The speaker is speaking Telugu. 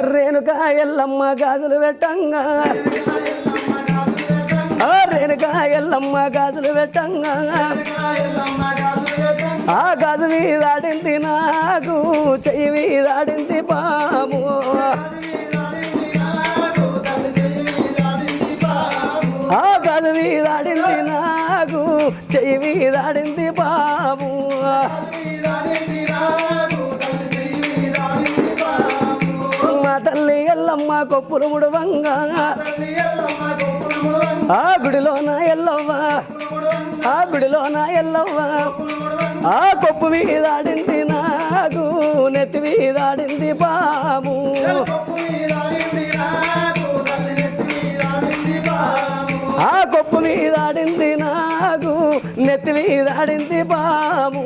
రేణుకా ఎల్లమ్మ గాజులు పెట్టంగా రేణుకా ఎల్లమ్మ గాజులు పెట్టంగా ఆ గాజు మీదాడింది నాకు చెయ్యి మీదాడింది బాబు ఆ గాజు మీదాడింది నాకు చెయ్యి మీదాడింది బాబు మా తల్లి ఎల్లమ్మ కొప్పులు ముడువంగా ఆ గుడిలోన ఎల్లవ్వ ఆ గుడిలోన ఎల్లవ్వ ఆ కొప్పు మీదాడింది నాకు నెత్తి మీదాడింది బాబు ఆ కొప్పు మీదాడింది నాకు నెత్తి మీదాడింది బాబు